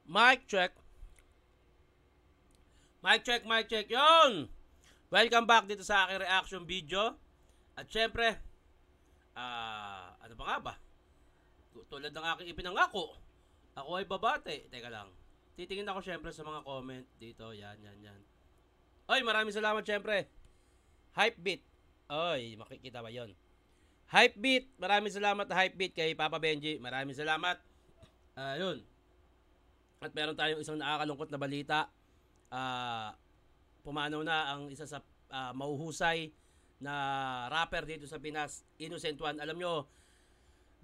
Mic check. Mic check. Yun! Welcome back dito sa aking reaction video. At syempre, ano pa nga ba? Tulad ng aking ipinangako, ako ay babate. Teka lang. Titingin ako syempre sa mga comment dito. Yan. Oy, maraming salamat syempre. Hypebeat. Oy, makikita ba yon? Hypebeat. Maraming salamat Hypebeat kay Papa Benji. Maraming salamat. Ayun. At meron tayong isang nakakalungkot na balita. Pumanaw na ang isa sa mahuhusay na rapper dito sa Pinas, Innocent One. Alam nyo,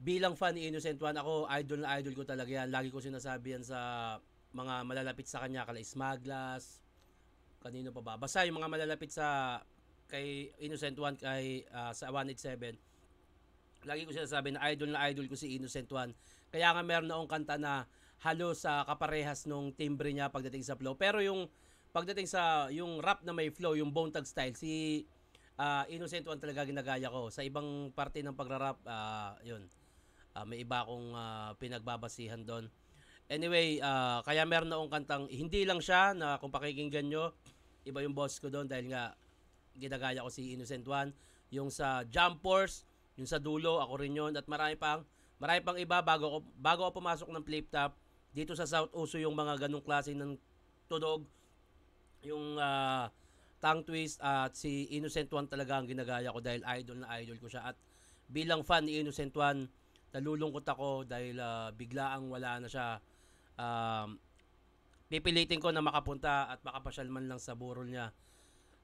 bilang fan ni Innocent One, ako idol na idol ko talaga yan. Lagi ko sinasabi yan sa mga malalapit sa kanya, kala Smaglas, kanino pa ba. Basta yung mga malalapit sa kay Innocent One, kay sa 187. Lagi ko sinasabi na idol ko si Innocent One. Kaya nga meron na akong kanta na halos sa kaparehas nung timbre niya pagdating sa flow. Pero yung pagdating sa yung rap na may flow, yung Bone Tag style, si Innocent One talaga ginagaya ko. Sa ibang parte ng pagrarap, yun. May iba akong pinagbabasihan doon. Anyway, kaya meron na akong kantang, hindi lang siya na kung pakikinggan nyo, iba yung boss ko doon dahil nga ginagaya ko si Innocent One. Yung sa Jump Force, yung sa dulo, ako rin yun. At marami pang iba bago ako pumasok ng Flip Top. Dito sa South uso yung mga ganung klase ng tunog. Yung tongue twist at si Innocent One talaga ang ginagaya ko dahil idol na idol ko siya. At bilang fan ni Innocent One, nalulungkot ako dahil biglaang wala na siya. Pipilitin ko na makapunta at makapasyal man lang sa burol niya.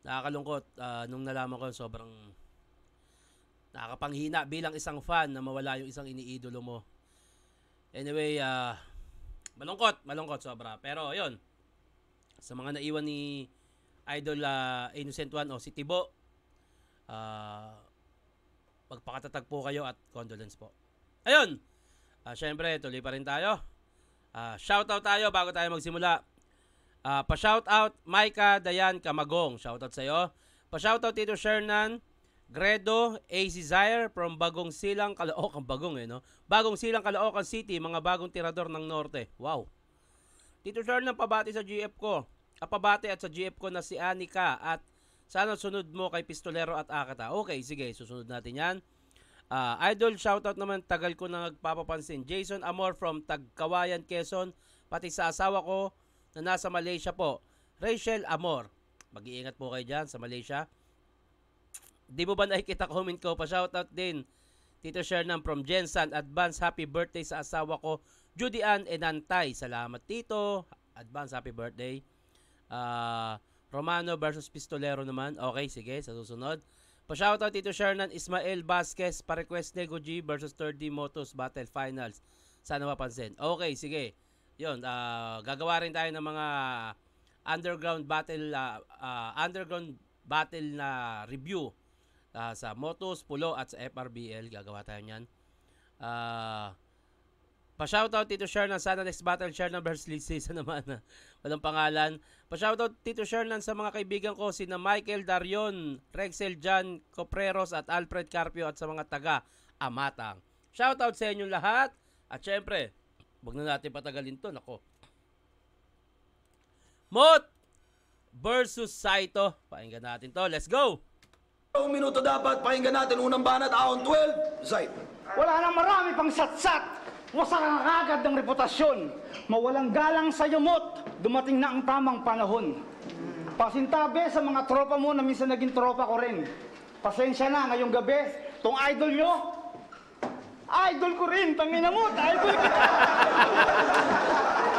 Nakakalungkot. Nung nalaman ko, sobrang nakakapanghina bilang isang fan na mawala yung isang iniidolo mo. Anyway, malungkot sobra. Pero yun, sa mga naiwan ni Idol Innocent One o si Tibo, magpakatatag po kayo at condolence po. Ayun, syempre tuloy pa rin tayo. Shoutout tayo bago tayo magsimula. Pa-shoutout Maika Dayan Kamagong, shoutout sa'yo. Pa-shoutout Tito Shernan Gredo AC Zaire from Bagong Silang, Caloocan, Bagong no? Bagong Silang, Caloocan City, mga bagong tirador ng Norte. Wow. Tito Shernan, pabati sa GF ko. Pabati at sa GF ko na si Anika at sana sunod mo kay Pistolero at Akata. Okay, sige, susunod natin yan. Idol, shoutout naman, tagal ko na nagpapapansin. Jason Amor from Tagkawayan, Quezon, pati sa asawa ko na nasa Malaysia po. Rachel Amor. Mag-iingat po kayo dyan sa Malaysia. Di mo ba nakikita comment ko? Pa-shoutout din. Tito Shernan from Jensan. Advance happy birthday sa asawa ko, Judy Ann Enantay. Salamat Tito. Advance happy birthday. Romano versus Pistolero naman. Okay, sige. Sa susunod. Pa-shoutout Tito Shernan Ismael Vasquez. Pa-request Nego G versus 3D Motos Battle Finals. Sana mapansin. Okay, sige. Yun. Gagawa rin tayo ng mga underground battle na review. Sa Motos, Pulo at sa FRBL, gagawa tayo niyan. Pa-shoutout Tito Shernan, sana next battle Shernan versus Lisa naman. Walang pangalan. Pa-shoutout Tito Shernan sa mga kaibigan ko, sina Michael Darion, Rexel Jan Copreros at Alfred Carpio at sa mga taga Amatang. Shoutout sa inyong lahat. At syempre, wag na natin patagalin to. Nako. Mot versus Saito. Pakinggan natin to. Let's go! Ang minuto dapat, pakinggan natin unang banat, ahon 12, Zay. Wala nang marami pang satsat. Wasak ang agad ng reputasyon. Mawalang galang sa yumot. Dumating na ang tamang panahon. Pasintabi sa mga tropa mo na minsan naging tropa ko rin. Pasensya na ngayong gabi. Tong idol nyo, idol ko rin. Tangina mo, idol ko.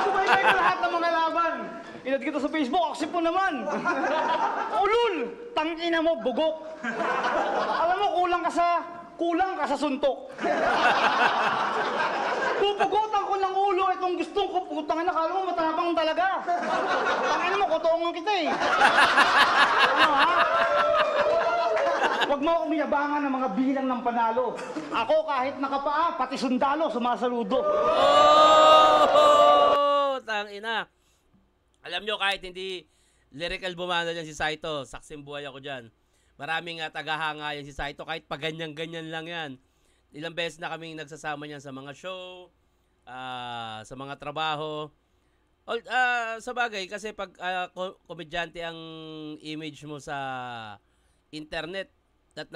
Subaybay ko lahat ng mga laban. Inad kita sa Facebook, aksip mo naman. Ulul, tangina mo, bugok. Alam mo, kulang ka sa suntok. Pupugutan ko ng ulo itong gustong ko. Putang ina, kala mo matapang talaga. Tangina mo, kotongan kita eh. Ano ha? Huwag mo akong miyabangan ng mga bilang ng panalo. Ako kahit nakapaa, pati sundalo, sumasaludo. Oh, tangina. Alam nyo, kahit hindi lyrical bumano yan si Saito, saksim buhay ako dyan. Maraming tagahanga yan si Saito, kahit paganyan-ganyan lang yan. Ilang beses na kaming nagsasama niyan sa mga show, sa mga trabaho. Sa bagay, kasi pag komedyante ang image mo sa internet at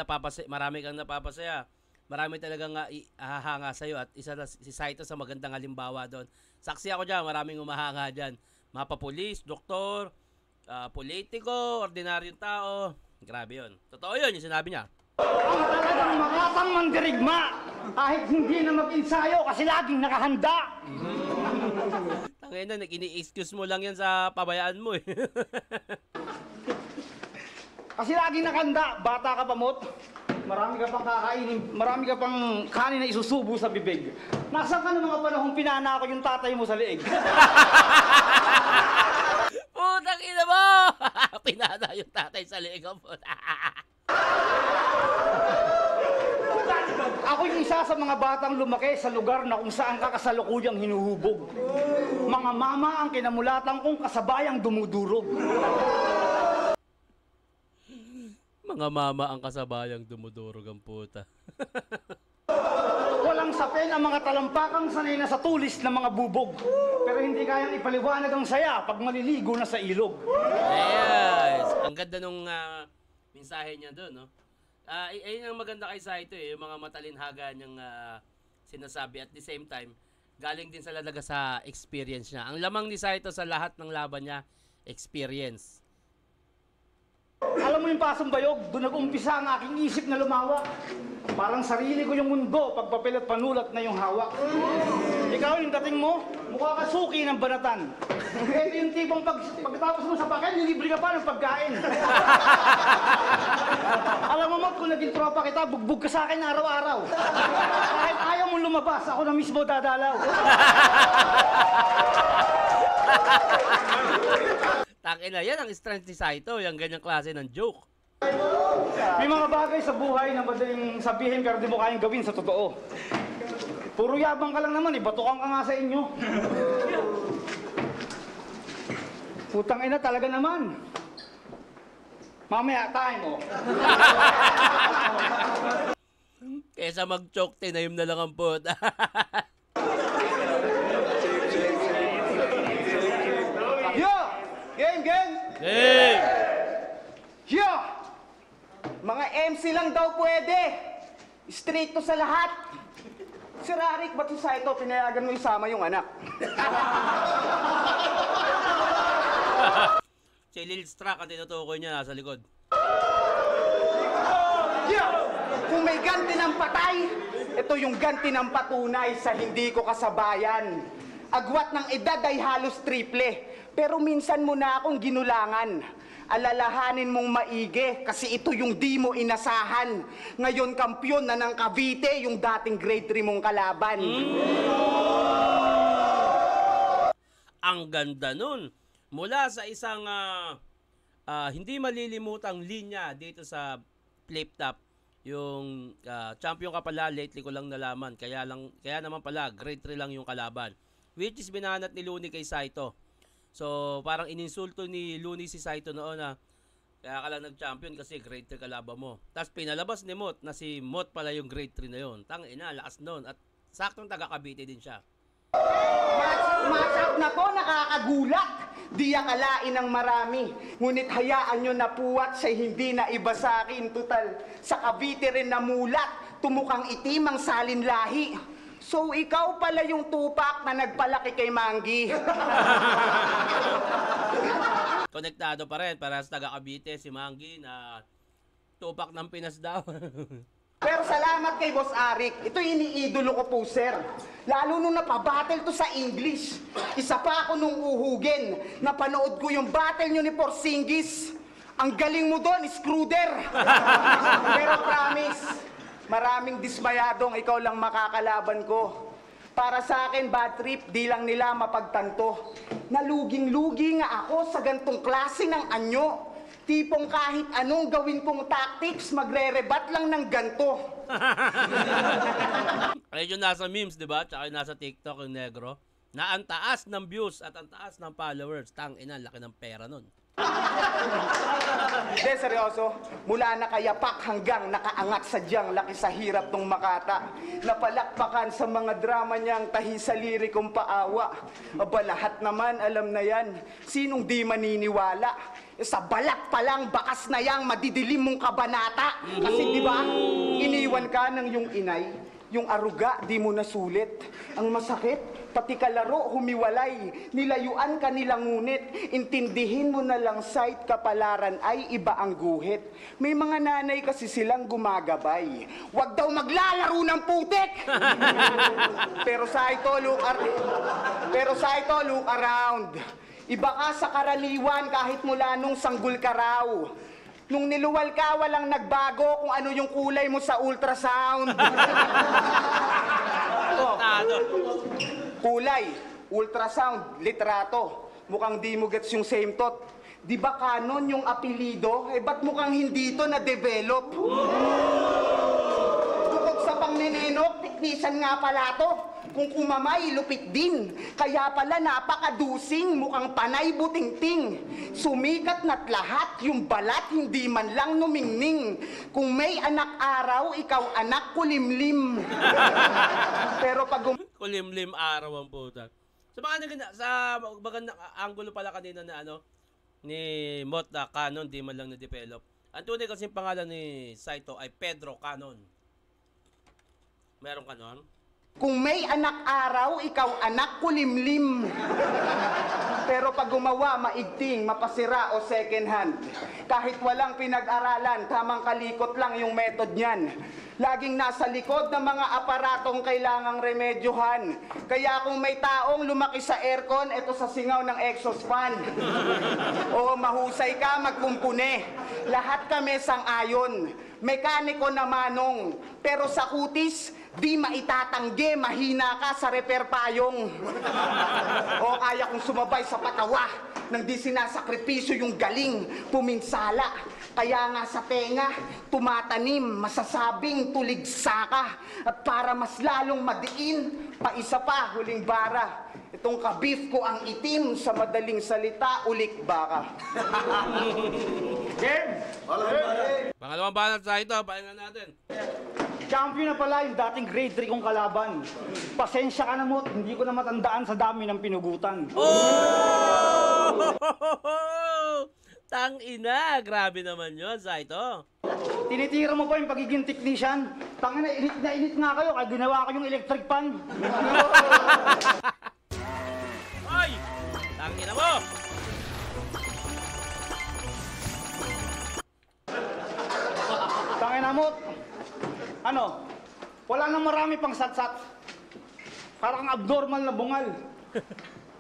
marami kang napapasaya, marami talagang hahanga sa'yo at isa na si Saito sa magandang halimbawa doon. Saksi ako dyan, maraming umahanga dyan. Mapapulis, doktor, politiko, ordinaryong tao. Grabe yun. Totoo yun, yung sinabi niya. Ang talagang makatang mandirigma, kahit hindi na mag-ensayo kasi laging nakahanda. Tangina, ini-excuse mo lang yan sa pabayaan mo eh. Kasi laging nakahanda, bata ka pa, Mot. Marami ka pang kakainin, marami ka pang kanin na isusubo sa bibig. Nasaan ka ng mga panahong pinana ko yung tatay mo sa leeg? Putang ina mo! Pinana yung tatay sa leeg mo. Ako yung isa sa mga batang lumaki sa lugar na kung saan ka kasalukuyang hinuhubog. Mga mama ang kinamulatan kong kasabayang dumudurog. Mga mama ang kasabayang dumudurog ang puta. Walang sapin ang mga talampakang sanay na sa tulis ng mga bubog. Pero hindi kayang ipaliwanag ang saya pag maliligo na sa ilog. Yes! Ang ganda nung mensahe niya doon, no? Ayun ang maganda kay Saito eh, yung mga matalinhaga niyang sinasabi at the same time, galing din sa lalaga sa experience niya. Ang lamang ni Saito sa lahat ng laban niya, experience. Alam mo yung pasumbayog, doon nag-umpisa ang aking isip na lumawa. Parang sarili ko yung mundo, pagpapil at panulat na yung hawak. Ikaw yung dating mo, mukha ka suki ng banatan. Ito yung tipong pagkatapos mo sa pakin, libre ka pa ng pagkain. Alam mo, Mot, kung naging tropa kita, bugbog ka sa akin araw-araw. Kahit ayaw mong lumabas, ako na mismo dadalaw. Takina, yan ang strength ni Saito, yung ganyang klase ng joke. May mga bagay sa buhay na madaling sabihin pero di mo kayang gawin sa totoo. Puro yabang ka lang naman, batukan ka nga sa inyo. Putang ina talaga naman. Mamaya, tayo mo. Kesa mag-choke, tinayom na lang ang puta. Yo! Game, game! Hey! Yo! Mga MC lang daw pwede. Straight to sa lahat. Si Rarik, ba't si Saito pinayagan mo isama yung anak? Si Lil Strack ang tinutukoy niya nasa likod. Yo! Kung may ganti ng patay, ito yung ganti ng patunay sa hindi ko kasabayan. Agwat ng edad ay halos triple, pero minsan mo na akong ginulangan. Alalahanin mong maigi kasi ito yung di mo inasahan. Ngayon kampyon na ng Cavite, yung dating grade 3 mong kalaban. Ang ganda nun. Mula sa isang hindi malilimutang linya dito sa flip top, yung champion ka pala, lately ko lang nalaman. Kaya naman pala, grade 3 lang yung kalaban. Which is binanat ni Looney kay Saito. So, parang ininsulto ni Looney si Saito noon na kaya ka lang nag-champion kasi grade 3 kalaban mo. Tapos pinalabas ni Mot na si Mot pala yung grade 3 na yun. Tangina, lakas noon. At saktong taga Cavite din siya. Match-up na to, nakakagulat. Di akalain ng marami. Ngunit hayaan nyo na puwat siya hindi na iba sa akin. Total, sa Cavite rin namulat. Tumukang itim ang salin lahi. So, ikaw pala yung tupak na nagpalaki kay Manggi. Konektado pa rin para sa taga Cavite si Manggi na tupak ng Pinas daw. Pero salamat kay Boss Arik. Ito iniidolo ko po, sir. Lalo nung napabattle to sa English. Isa pa ako nung uhugin. Napanood ko yung battle nyo ni Porzingis. Ang galing mo doon, Scrooder. Pero promise, maraming dismayadong ikaw lang makakalaban ko. Para sa akin, bad trip, di lang nila mapagtanto. Naluging-lugi nga ako sa gantong klase ng anyo. Tipong kahit anong gawin kong tactics, magre-rebat lang ng ganto. Ayun yung nasa memes, di ba? Tsaka yung nasa TikTok, yung negro. Na ang taas ng views at ang taas ng followers. Tang ina, laki ng pera nun. Hindi, seryoso. Mula nakayapak hanggang nakaangat sadyang laki sa hirap ng Makata. Napalakpakan sa mga drama niyang tahi sa lirikong paawa. Aba, lahat naman alam na yan. Sinong di maniniwala? Sa balat pa lang, bakas na yang madidilim mong kabanata. Kasi di ba, iniwan ka ng yung inay. Yung aruga, di mo nasulit. Ang masakit, pati kalaro, humiwalay. Nilayuan ka nilang ngunit. Intindihin mo na lang sight kapalaran ay iba ang guhit. May mga nanay kasi silang gumagabay. Huwag daw maglalaro ng putik! Pero sa ito, look around. Iba ka sa karaniwan kahit mula nung sanggol ka raw. Nung niluwal ka, walang nagbago kung ano yung kulay mo sa ultrasound. Kulay, ultrasound, litrato. Mukhang di mo gets yung same thought. Di ba kanon yung apelido? Eh, ba't mukhang hindi to na-develop? Bukod sa pangninenok, technician nga pala to. Kung kumamay, lupit din. Kaya pala napakadusing, mukhang panay butingting. Sumikat na't lahat, yung balat hindi man lang numingning. Kung may anak araw, ikaw anak kulimlim. Pero pag Kulimlim araw ang puta. Sa magandang angulo pala kanina na ni Mot na Canon, di man lang na-develop. Ang tunay kasing pangalan ni Saito ay Pedro Canon. Meron ka nun? Kung may anak araw, ikaw anak kulimlim. Pero pag gumawa, maigting, mapasira o second hand. Kahit walang pinag-aralan, tamang kalikot lang yung method niyan. Laging nasa likod ng mga aparatong kailangang remedyohan. Kaya kung may taong lumaki sa aircon, eto sa singaw ng exhaust fan. O mahusay ka, magkumpune. Lahat kami sang-ayon. Mekaniko na manong. Pero sa kutis, di maitatangge, mahina ka sa repair payong. O kaya kong sumabay sa patawa nang di sinasakripisyo yung galing, puminsala. Kaya nga sa tenga, tumatanim, masasabing tuligsa ka. At para mas lalong madiin, paisa pa, huling bara. Itong kabif ko ang itim, sa madaling salita, ulik baka. Game! Pangalawang banat sa ito, pahinga natin. Champion na pala yung dating grade 3 kong kalaban. Pasensya ka na, Mot, hindi ko na matandaan sa dami ng pinugutan. Oh! Tang ina, grabe naman yun, Saito. Tinitira mo pa yung pagiging technician. Tangina, init na init nga kayo, kaya ginawa ko yung electric fan. Ay! Tang ina mo! Tangina, Mot. Ano? Wala nang marami pang satsat. Parang abnormal na bungal.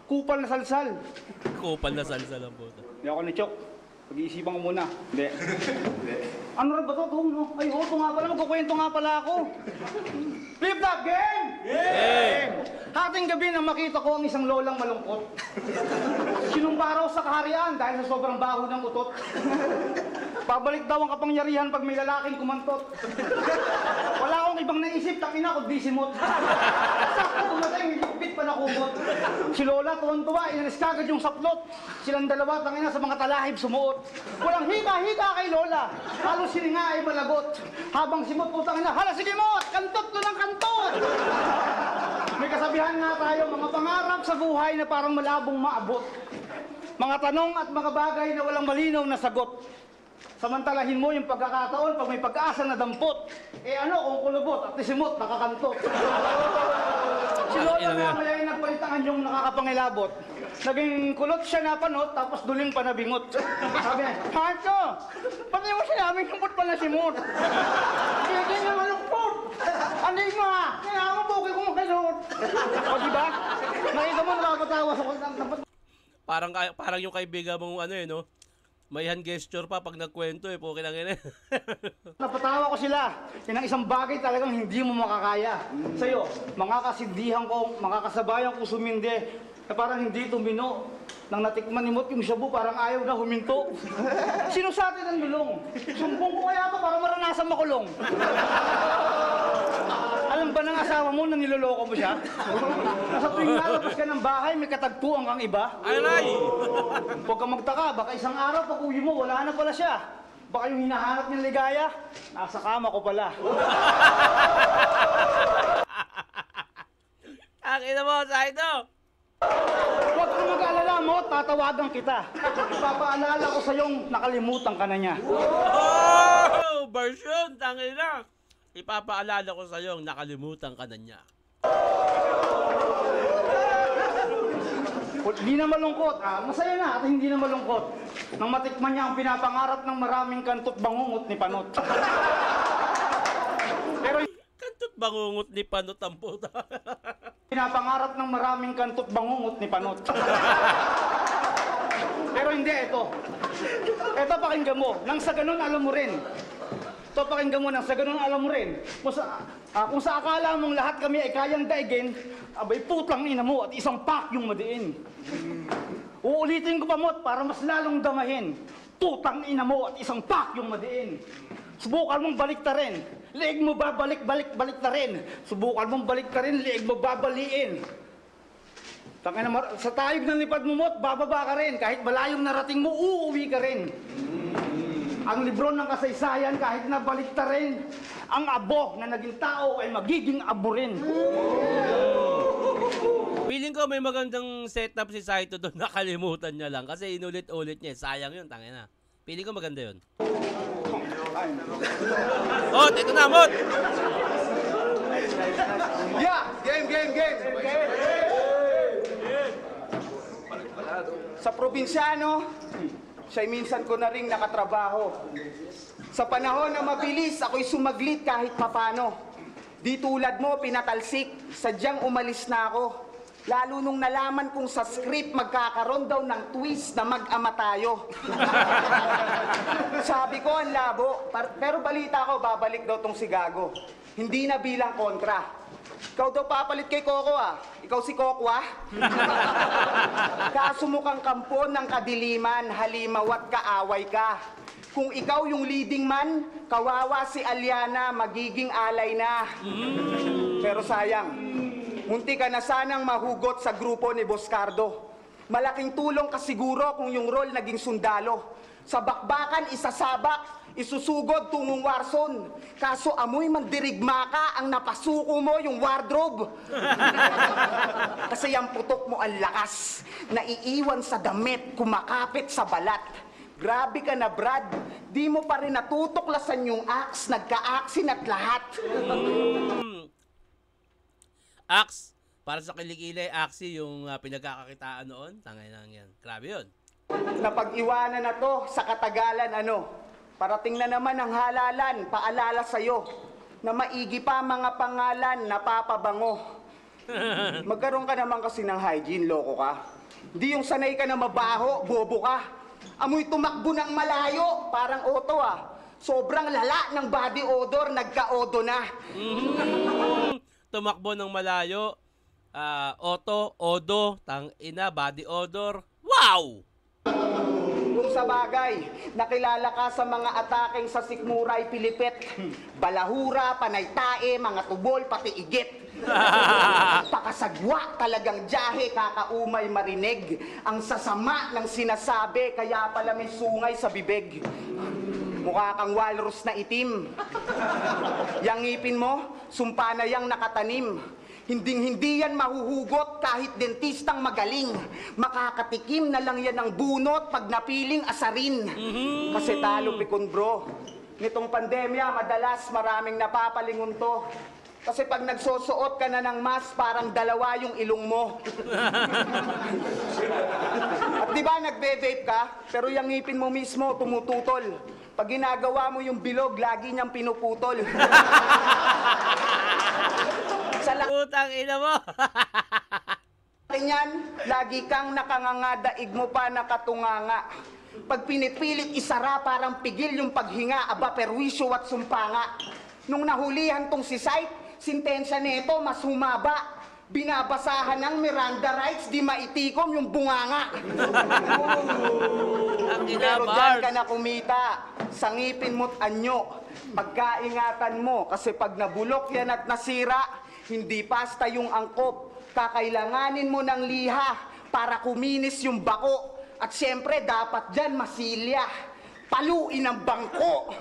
Kupal na salsal. Kupal na salsa lang po. Hindi ako ni Chok. Pag-iisipan ko muna. Hindi. Ano rin ba ito? Ay, ito nga pala. Magkukwento nga pala ako. Flip that game! Game! Hating gabi nang makita ko ang isang lolang malungkot. Sinumpa raw sa kaharian dahil sa sobrang baho ng utot. Pabalik daw ang kapangyarihan pag may lalaking kumantot. Wala akong ibang naisip, tangina ko, disimot. Sakto tumatay, higpit pa na kumot. Si Lola, tuwan-tuwa, inalis kagad yung saplot. Silang dalawa, tangina, sa mga talahib sumuot. Walang hika-hika kay Lola. Halos sininga ay malagot. Habang simot, putang ina, hala sige Mot, kantot ko ng kantot. May kasabihan nga tayo, mga pangarap sa buhay na parang malabong maabot. Mga tanong at mga bagay na walang malinaw na sagot. Samantalahin mo yung pagkakataon pag may pag-asa na dampot. Eh ano kung kulubot at isimot, nakakantot. Si Lola nga maya yung nagpalitangan yung nakakapangilabot. Naging kulot siya na panot, tapos duling pa nabingot. Sabi niya, Hanso, pati mo sinabing kumpot pa na simot. Hindi niya malukpot. Anday mo ha, kaya mo bukay kung magkasunod. O diba? Nakita mo nakakatawa sa kulot. Parang yung kaibigan mong no? May hand gesture pa pag nagkwento pukin ang ina. Napatawa ko sila. Yan ang isang bagay talagang hindi mo makakaya. Sa'yo, mga kasindihan ko, mga kasabayan ko sumindi, na parang hindi tumino. Nang natikman ni Mot yung shabu, parang ayaw na huminto. Sino sa atin ang lulong? Sumbong ko kaya ito para maranasan makulong. Alam Alam ba ng asawa mo na niloloko mo siya? Sa tuwing lalabas ka ng bahay, may katagpuan kang iba. Aray! Huwag kang magtaka, baka isang araw pag uwi mo, wala na pala siya. Baka yung hinahanap niyang ligaya, nasa kama ko pala. Ang ina mo, Saito! Huwag kang mag-alala mo, tatawagan kita. Papaalala ko sa iyong nakalimutan ka na niya. Oh! Version, tangina! Ipapaalala ko sa iyo, nakalimutan ka na niya. Hindi na malungkot. Masaya na at hindi na malungkot. Nang matikman niya ang pinapangarap ng maraming kantot bangungot ni Panot. Pero Kantot bangungot ni Panot ang puta. pinapangarap ng maraming kantot bangungot ni Panot. Pero hindi, ito. Ito pakinggan mo. Nang sa ganun alam mo rin. Ito pakinggan mo, nang sa ganun alam mo rin. Kung sa akala mong lahat kami ay kayang daigin, abay putang ina mo at isang pak yung madiin. Uulitin ko pa mo para mas lalong damahin. Putang ina mo at isang pak yung madiin. Subukan mong balik ta rin. Liig mo babalik ta rin. Subukan mong balik ta rin, liig mo babaliin. Sa tayog ng lipad mo mot, bababa ka rin. Kahit malayong narating mo, uuwi ka rin. Ang libro ng kasaysayan, kahit nabalik ta rin, ang abo na naging tao ay magiging abo rin. Feeling ko may magandang setup si Saito doon. Nakalimutan niya lang kasi inulit-ulit niya. Sayang yun, tangina. Feeling ko maganda yun. Mot, ito na, Mot! Yeah! Game! Sa probinsyano, siya'y minsan ko na ring nakatrabaho. Sa panahon na mabilis, ako'y sumaglit kahit papano. Di tulad mo, pinatalsik, sadyang umalis na ako. Lalo nung nalaman kong sa script magkakaroon daw ng twist na mag-ama tayo. Sabi ko, ang labo. Pero balita ko, babalik daw tong si Gago. Hindi na bilang kontra. Ikaw daw papalit kay Coco ah. Ikaw si Coco ah. Kaso mukhang kampo ng kadiliman, halimawat kaaway ka. Kung ikaw yung leading man, kawawa si Aliana, magiging alay na. Pero sayang, munti ka na sanang mahugot sa grupo ni Boscardo. Malaking tulong ka siguro kung yung role naging sundalo. Sa bakbakan, isasabak, isusugod tungong Warzone. Kaso amoy mandirigma ka, ang napasuko mo yung wardrobe. Kasi yung putok mo ang lakas, naiiwan sa damit, kumakapit sa balat. Grabe ka na, Brad. Di mo pa rin natutuklasan yung axe, nagka-aksin at lahat. Axe, para sa kilikili, Axe yung pinagkakakitaan noon. Tangay na yan. Grabe yun. Napag-iwanan na to sa katagalan, parating na naman ang halalan, paalala sa'yo, na maigi pa mga pangalan, napapabango. Magkaroon ka naman kasi ng hygiene, loko ka. Di yung sanay ka na mabaho, bobo ka. Amoy tumakbo ng malayo, parang auto Sobrang lala ng body odor, nagka-odo na. Tumakbo ng malayo, odo, tang-ina, body odor. Wow! Kung sa bagay, nakilala ka sa mga ataking sa Sikmuray, Pilipit, balahura, panaytae, mga tubol, pati igit. Pakasagwa talagang jahe, kakaumay marinig. Ang sasama ng sinasabi, kaya pala may sungay sa bibig. Mukha kang walrus na itim. Yang ngipin mo, sumpa na yang nakatanim. Hinding-hindi yan mahuhugot kahit dentistang magaling. Makakatikim na lang yan ng bunot pag napiling asarin. Kasi talo pikon bro. Nitong pandemya, madalas maraming napapalingon to. Kasi pag nagsusuot ka na ng mask, parang dalawa yung ilong mo. At di ba nagbe-vape ka, pero yung ngipin mo mismo tumututol. Pag ginagawa mo yung bilog, lagi niyang pinuputol. Putang ina mo! Yan, lagi kang nakanganga, daig mo pa nakatunganga. Pag pinipilit isara, parang pigil yung paghinga, aba perwisyo at sumpanga. Nung nahulihan tong si Sight, sintensya nito mas humaba. binabasahan ng Miranda rights, di maitikom yung bunganga. Ang Pero ina, dyan Bars. ka na kumita, sa ngipin mo't anyo. Pagkaingatan mo, kasi pag nabulok yan at nasira, hindi basta yung angkop. Kakailanganin mo ng liha para kuminis yung bako. At siyempre, dapat dyan masilya. Paluin ang bangko.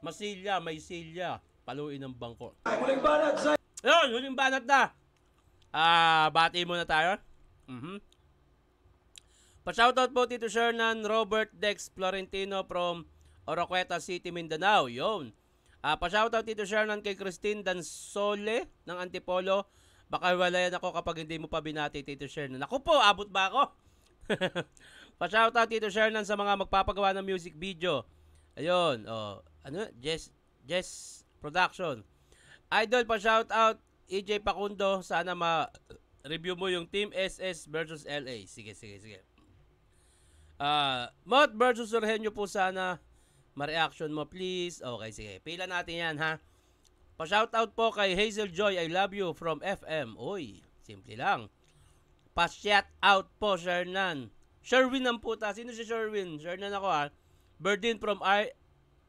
Masilya, may silya. Paluin ng bangko. Huling banat, Sai. Yun, huling banat na. Bati muna tayo. Pa-shoutout po Tito Shernan, Robert Dex Florentino from Oroqueta City, Mindanao. Yun. Pa-shoutout Tito Shernan kay Christine Dansole ng Antipolo. Baka walayan ako kapag hindi mo pa binati, Tito Shernan. Ako po, abot ba ako? Pa-shoutout Tito Shernan sa mga magpapagawa ng music video. Ayun, Jess Production. Idol, pa-shoutout EJ Pacundo. Sana ma-review mo yung Team SS versus LA. Sige. Mot versus Eugenio po, sana ma-reaction mo please. Okay, sige. Pila natin yan, ha? Pa-shoutout po kay Hazel Joy, I love you from FM. Uy, simple lang. Pa-shoutout po, Shernan. Sherwin ang puta. Sino si Sherwin? Shernan ako, ha? Berdin from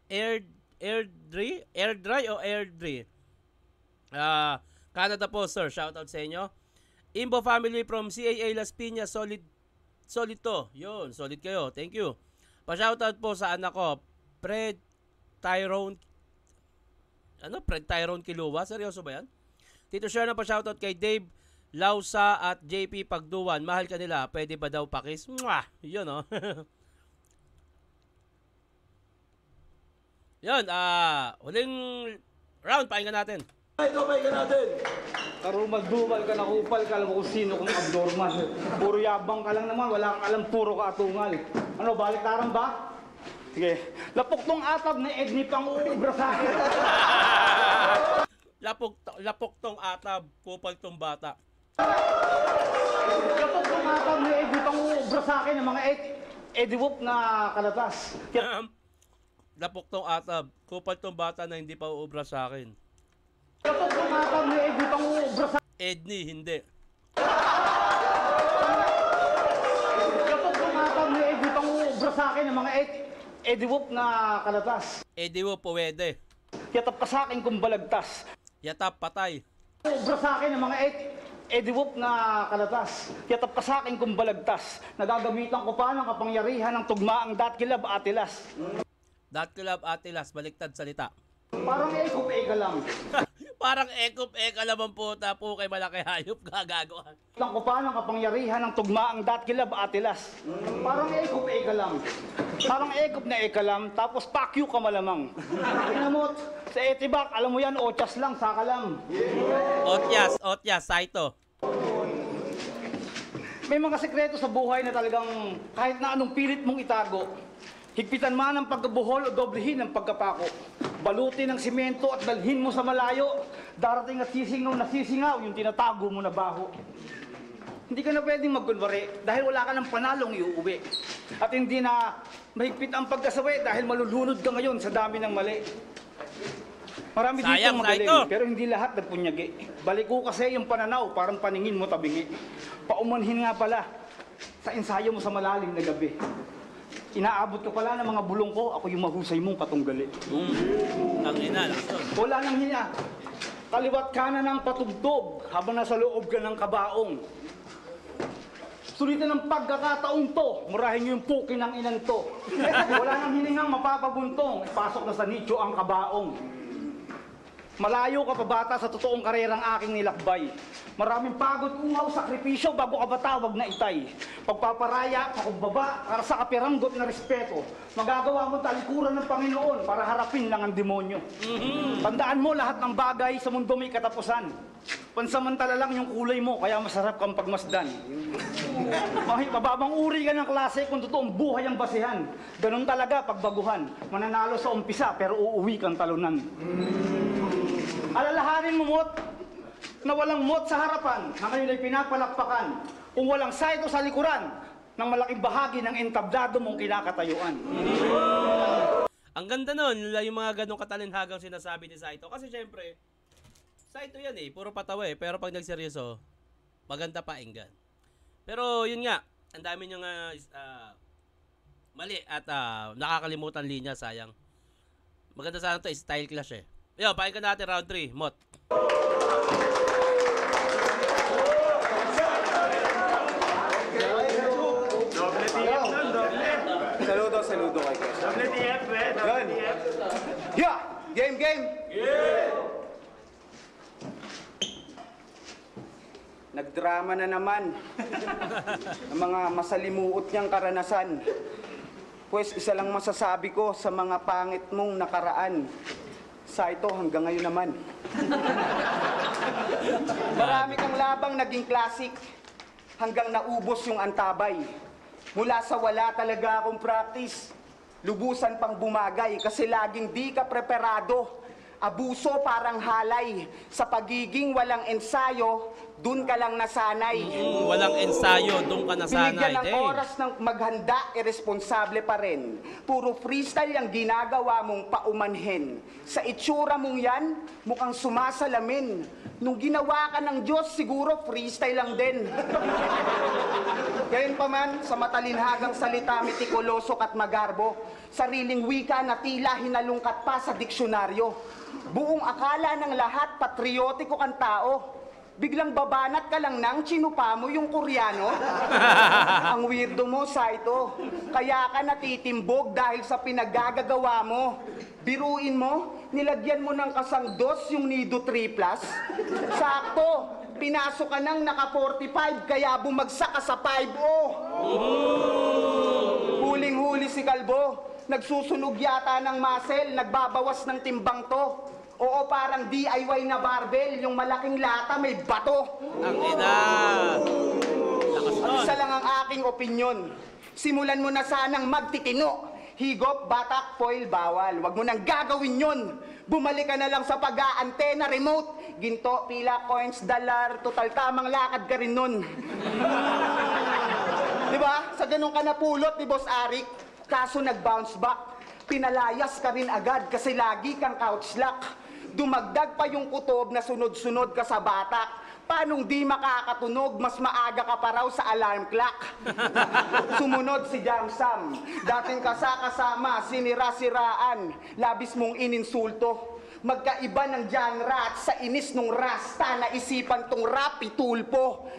Airdrie o Airdrie? Canada po, sir. Shoutout sa inyo. Imbo family from CAA Las Piñas. Solid to. Yun, solid kayo. Thank you. Pa-shoutout po sa anak ko, Fred Tyrone Kiluwa. Seryoso ba yan? Tito Shernan, pa-shoutout kay Dave Lausa at JP Pagduwan. Mahal ka nila. Pwede ba daw pakis? Mwah! Yun, oh. Yun, huling round. Pakinggan natin. Ito, pahinga natin. Karumal-dumal ka, nakupal ka, alam mo kung sino kung abnormal. Puro yabang ka lang naman, wala kang alam, puro ka atungal. Ano, baliktaran ba? Sige, lapok tong atab na Edni pang uubra sa akin. Lapok tong atab, kupal tong bata. Lapok tong atab na Edni pang uubra sa akin, ng mga Ediwop na kalatas. Lapok tong atab, kupal tong bata na hindi pa uubra sa akin. Lapok tong atab na Edni pang uubra sa Edni, hindi. Lapok tong atab na Edni pang uubra sa akin, ng mga Ediwop na kalatas. Ediwo, pwede. Yatap ka sa akin kung balagtas. Yatap, patay. Uubra sa akin ng mga Ediwop na kalatas. Yatap ka sa akin kung balagtas. Nagagamitan ko pa ng kapangyarihan ng tugmaang datkilab atilas. Datkilab, atilas, baliktad salita. Parang ekup-eka lang. Parang ekup-eka lamang puta po kay malaki hayop gagagoan. Lang ko pa ng kapangyarihan ng tugmaang datkilab atilas. Parang ekup-eka lang. Parang ekup na eka lang, tapos pakyu ka malamang. Kinamot, sa etibak, alam mo yan, otyas lang, saka lang. Otyas, saito. May mga sekreto sa buhay na talagang kahit na anong pilit mong itago. Higpitan man ang pagkabuhol o doblehin ang pagkapako. Balutin ng simento at dalhin mo sa malayo. Darating at sisingaw na sisingaw yung tinatago mo na baho. Hindi ka na pwedeng magkunwari dahil wala ka ng panalong iuuwi. At hindi na mahigpit ang pagkasawi dahil malulunod ka ngayon sa dami ng mali. Marami dito Sayang, magaling, Saito. pero hindi lahat nagpunyagi. Baliko kasi yung pananaw, parang paningin mo tabingi. Paumanhin nga pala sa ensayo mo sa malalim na gabi. Inaabot ka pala ng mga bulong ko, ako yung mahusay mong katunggali. Ang ina, lakas. Wala nang hiya. Kaliwat kanan ng patugtog habang nasa loob ka ng kabaong. Sulitan ng pagkakataong to, murahin niyo yung puki ng inan to. Wala nang hiningang mapapabuntong, ipasok na sa nicho ang kabaong. Malayo ka pa bata sa totoong karerang aking nilakbay. Maraming pagod, uhaw, sakripisyo bago ka matawag na itay. Pagpaparaya, pakumbaba, para sa kapiranggot na respeto. Magagawa mo talikuran ng Panginoon para harapin lang ang demonyo. Tandaan mo lahat ng bagay sa mundo may katapusan. Pansamantala lang yung kulay mo, kaya masarap kang pagmasdan. Mababang uri ka ng klase kung totoong buhay ang basihan. Ganun talaga pagbaguhan. Mananalo sa umpisa pero uuwi kang talunan. Alalahanin mo, Mot, na walang mot sa harapan na ngayon ay pinapalakpakan. Kung walang saito sa likuran ng malaking bahagi ng entablado mong kinakatayuan. Ang ganda nun, yung mga ganong katalinhagang sinasabi ni Saito. Kasi syempre, Sa ito yan puro patawa pero pag nagseryoso, maganda pakinggan. Pero yun nga, ang dami niyang mali at nakakalimutan linya, sayang. Maganda sana to, style clash Ayun, pakinggan natin round 3, Mot. Saludo kay Kes. Doble TF, doble TF. Yeah! Game! Nagdrama na naman ng mga masalimuot niyang karanasan. Pues isa lang masasabi ko sa mga pangit mong nakaraan. Sa ito hanggang ngayon naman. Marami kang labang naging classic hanggang naubos yung antabay. Mula sa wala talaga akong practice, lubusan pang bumagay kasi laging di ka preparado. Abuso parang halay. Sa pagiging walang ensayo, dun ka lang nasanay. Walang ensayo, dun ka nasanay. Binigyan ng oras ng maghanda, irresponsable pa rin. Puro freestyle ang ginagawa mong paumanhin. Sa itsura mong yan, mukhang sumasalamin. Nung ginawa ka ng Diyos, siguro freestyle lang din. Gayon pa man, sa matalinhagang salita, mitikuloso at magarbo, sariling wika na tila hinalungkat pa sa diksyonaryo. Buong akala ng lahat, patriotiko kang tao. Biglang babanat ka lang nang chinupa mo yung Koreano. Ang weirdo mo, Saito. Kaya ka natitimbog dahil sa pinaggagawa mo. Biruin mo, nilagyan mo ng kasangdos yung Nido 3+. Sakto, pinasok ka ng naka 45 kaya bumagsak ka sa 5-0. Huling-huli si Kalbo. Nagsusunog yata ng muscle, nagbabawas ng timbang to. Oo, parang DIY na barbell, yung malaking lata may bato. Ang ina! Isa lang ang aking opinyon. Simulan mo na sanang magtitino. Higop, batak, foil, bawal. Huwag mo nang gagawin yun. Bumalik ka na lang sa pag-aantena remote. Ginto, pila, coins, dollar, total tamang lakad ka rin nun. Diba? Sa ganun ka napulot ni Boss Arik. Kaso nag-bounce back. Pinalayas ka rin agad kasi lagi kang couch lock. Dumagdag pa yung kutob na sunod-sunod ka sa batak. Paanong di makakatunog, mas maaga ka pa raw sa alarm clock. Sumunod si Jamsam. Dating kasama, sinira-siraan. Labis mong ininsulto. Magkaiba ng genre at sa inis nung rasta, naisipan tong rapi tulpo.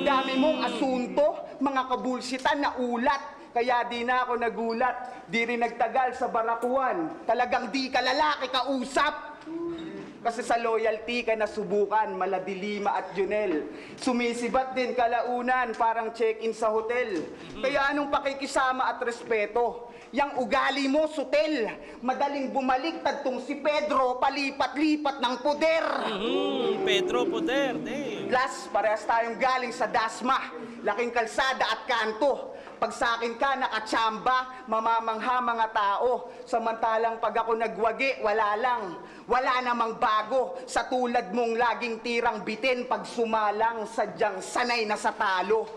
Dami mong asunto, mga kabulsitan na ulat. Kaya di na ako nagulat, di rin nagtagal sa barakuan. Talagang di ka lalaki kausap. Kasi sa loyalty ka nasubukan, Maladilima at Junel. Sumisibat din kalaunan, parang check-in sa hotel. Kaya anong pakikisama at respeto? Yang ugali mo, sutel. Madaling bumalik, tagtong si Pedro, palipat-lipat ng poder. Pedro, poder. Plus, parehas tayong galing sa Dasma. Laking kalsada at kanto. Pag sa akin ka nakatsamba, mamamangha mga tao. Samantalang pag ako nagwagi, wala lang. Wala namang bago. Sa tulad mong laging tirang bitin, pag sumalang, sadyang sanay na sa talo.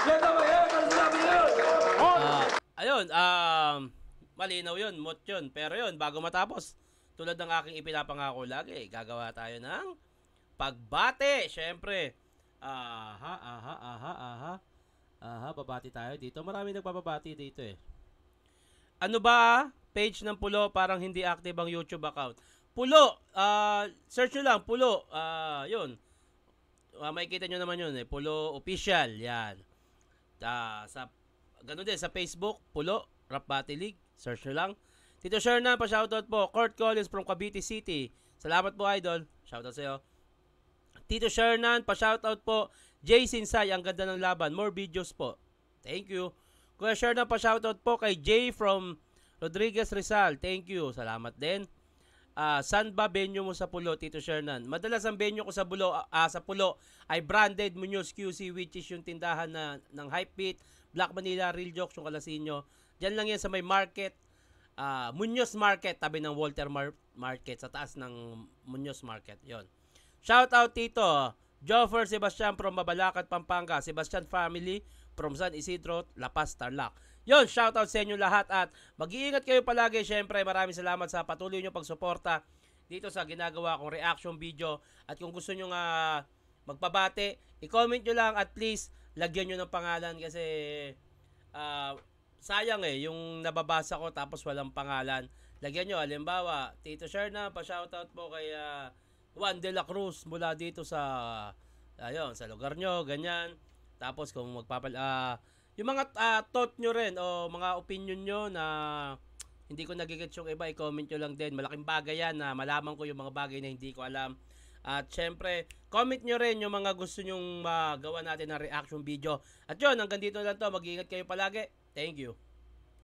Yan naman yan! Ano sinabi niyo? Ayun, malinaw yun, mot yun. Pero yun, bago matapos, tulad ng aking ipinapangako lagi, gagawa tayo ng pagbate. Siyempre, babati tayo dito. Marami nagpapabati dito Ano ba? Page ng Pulo, parang hindi active ang YouTube account. Pulo, search nyo lang, Pulo. Yun. Makikita nyo naman yun Pulo Official, yan. Ganun din, sa Facebook, Pulo, Rap Battle League. Search nyo lang. Tito Shernan, pa-shoutout po. Kurt Collins from Cavite City. Salamat po, Idol. Shoutout sa'yo. Tito Shernan, pa-shoutout po. Jay Sinsay, ang ganda ng laban. More videos po. Thank you. Kuya Shernan, pa-shoutout po kay Jay from Rodriguez Rizal. Thank you. Salamat din. Saan ba venue mo sa Pulo, Tito Shernan? Madalas ang venue ko sa Pulo ay Branded Munoz QC, which is yung tindahan ng Hypebeat, Black Manila, Real Jokes, yung Kalasinyo. Diyan lang yan sa may market. Munoz Market, tabi ng Walter Market, sa taas ng Munoz Market. Yon. Shout out Tito Joffer Sebastian from Mabalacat, Pampanga. Sebastian family from San Isidro, La Paz, Tarlac. Yon, shout out sa inyo lahat at mag-iingat kayo palagi. Syempre, maraming salamat sa patuloy nyo pagsuporta dito sa ginagawa kong reaction video. At kung gusto nyo nga magpabate, i-comment nyo lang at please lagyan nyo ng pangalan kasi sayang yung nababasa ko tapos walang pangalan. Lagyan nyo, halimbawa, Tito Sherna, pa-shoutout po kay Juan de la Cruz mula dito sa lugar nyo, ganyan. Tapos kung yung mga thought nyo rin o mga opinion nyo na hindi ko nagigets yung iba, i-comment nyo lang din. Malaking bagay yan na malaman ko yung mga bagay na hindi ko alam. At syempre, comment nyo rin yung mga gusto nyong magawa natin ng reaction video. At yun, hanggang dito lang to. Mag-iingat kayo palagi. Thank you.